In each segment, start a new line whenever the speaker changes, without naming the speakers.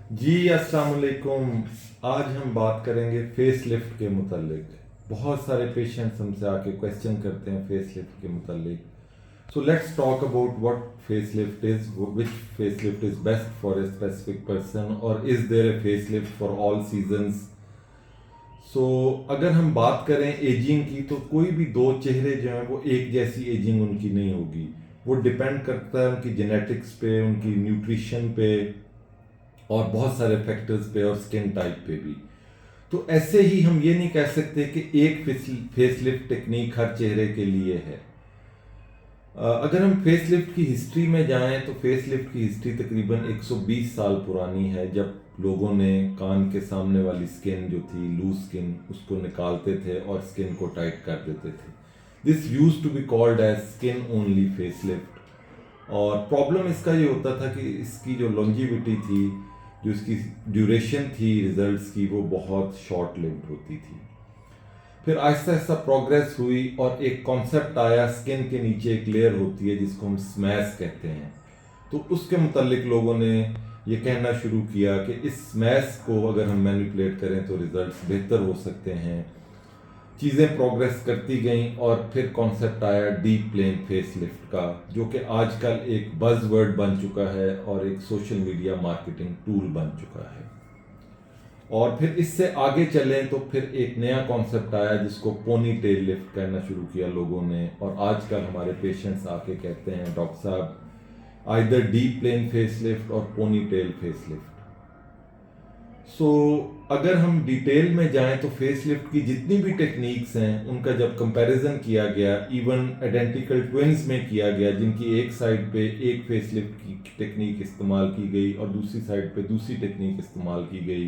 जी अस्सलाम वालेकुम। आज हम बात करेंगे फेस लिफ्ट के मुतालिक। बहुत सारे पेशेंट्स हमसे आके क्वेश्चन करते हैं फेस लिफ्ट के मुतालिक। So let's talk about what face lift is, which face lift is best for a specific person, और is there a face lift for all seasons. So अगर हम बात करें एजिंग की, तो कोई भी दो चेहरे जो हैं वो एक जैसी एजिंग उनकी नहीं होगी। वो डिपेंड करता है उनकी जेनेटिक्स पे, उनकी न्यूट्रिशन पे, और बहुत सारे फैक्टर्स पे, और स्किन टाइप पे भी। तो ऐसे ही हम ये नहीं कह सकते कि एक फेसलिफ्ट टेक्निक हर चेहरे के लिए है। अगर हम फेसलिफ्ट की हिस्ट्री में जाएं तो फेसलिफ्ट की हिस्ट्री तकरीबन 120 साल पुरानी है, जब लोगों ने कान के सामने वाली स्किन जो थी, लूज स्किन, उसको निकालते थे और स्किन को टाइट कर देते थे। This use to be called as skin only facelift. और प्रॉब्लम इसका ये होता था कि इसकी जो लॉन्जिविटी थी, जो इसकी ड्यूरेशन थी रिजल्ट्स की, वो बहुत शॉर्ट लिव्ड होती थी। फिर आहिस्ता आहिस्ता प्रोग्रेस हुई और एक कॉन्सेप्ट आया, स्किन के नीचे एक लेयर होती है जिसको हम स्मैश कहते हैं। तो उसके मुतालिक लोगों ने ये कहना शुरू किया कि इस स्मैश को अगर हम मैनिपुलेट करें तो रिजल्ट्स बेहतर हो सकते हैं। चीज़ें प्रोग्रेस करती गईं और फिर कॉन्सेप्ट आया डीप प्लेन फेस लिफ्ट का, जो कि आजकल एक बज़ वर्ड बन चुका है और एक सोशल मीडिया मार्केटिंग टूल बन चुका है। और फिर इससे आगे चलें तो फिर एक नया कॉन्सेप्ट आया जिसको पोनी टेल लिफ्ट कहना शुरू किया लोगों ने। और आजकल हमारे पेशेंट्स आके कहते हैं, डॉक्टर साहब either deep plane face lift और pony tail face lift. So अगर हम डिटेल में जाएं तो फेस लिफ्ट की जितनी भी टेक्निक्स हैं उनका जब कंपैरिजन किया गया, इवन आइडेंटिकल ट्विन्स में किया गया, जिनकी एक साइड पे एक फेस लिफ्ट की टेक्निक इस्तेमाल की गई और दूसरी साइड पे दूसरी टेक्निक इस्तेमाल की गई,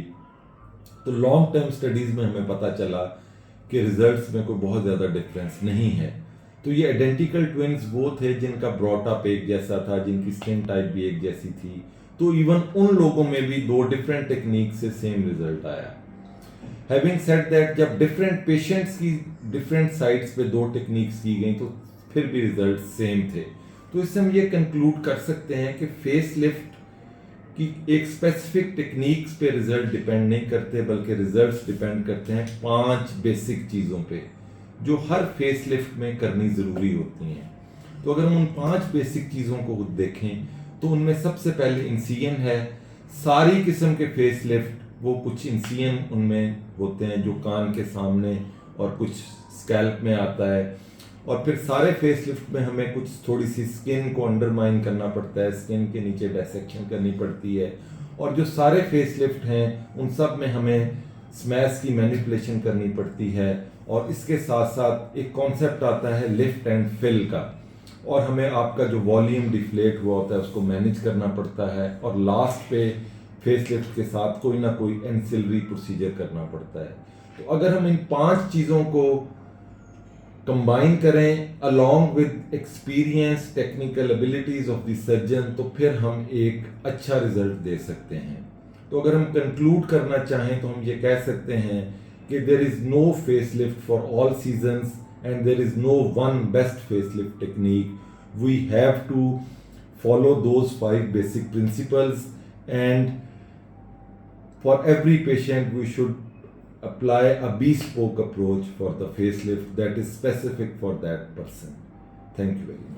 तो लॉन्ग टर्म स्टडीज में हमें पता चला कि रिजल्ट्स में कोई बहुत ज़्यादा डिफरेंस नहीं है। तो ये आइडेंटिकल ट्विन्स वो थे जिनका ब्रॉटअप एक जैसा था, जिनकी स्किन टाइप भी एक जैसी थी। तो इवन उन लोगों में भी दो डिफरेंट टेक्निक से सेम रिजल्ट आया। हैविंग सेड दैट, जब डिफरेंट पेशेंट्स की डिफरेंट साइट्स पे दो टेक्निक्स की गई तो फिर भी रिजल्ट सेम थे। तो इससे हम ये कंक्लूड कर सकते हैं कि फेस लिफ्ट कि एक स्पेसिफिक टेक्निक्स पे रिजल्ट डिपेंड नहीं करते, बल्कि रिजल्ट्स डिपेंड करते हैं 5 बेसिक चीज़ों पे जो हर फेस लिफ्ट में करनी ज़रूरी होती हैं। तो अगर हम उन 5 बेसिक चीज़ों को देखें तो उनमें सबसे पहले इंसिजन है। सारी किस्म के फेस लिफ्ट, वो कुछ इंसिजन उनमें होते हैं जो कान के सामने और कुछ स्कैल्प में आता है। और फिर सारे फेस लिफ्ट में हमें कुछ थोड़ी सी स्किन को अंडरमाइन करना पड़ता है, स्किन के नीचे डायसेक्शन करनी पड़ती है। और जो सारे फेस लिफ्ट हैं उन सब में हमें स्मैश की मैनिपुलेशन करनी पड़ती है। और इसके साथ साथ एक कॉन्सेप्ट आता है लिफ्ट एंड फिल का, और हमें आपका जो वॉल्यूम डिफ्लेट हुआ होता है उसको मैनेज करना पड़ता है। और लास्ट पे फेस लिफ्ट के साथ कोई ना कोई एंसिलरी प्रोसीजर करना पड़ता है। तो अगर हम इन 5 चीज़ों को कंबाइन करें along with experience, technical abilities of the surgeon, तो फिर हम एक अच्छा रिजल्ट दे सकते हैं। तो अगर हम कंक्लूड करना चाहें तो हम ये कह सकते हैं कि there is no face lift for all seasons and there is no one best face lift technique. We have to follow those 5 basic principles, and for every patient we should apply a bespoke approach for the facelift that is specific for that person. Thank you very much.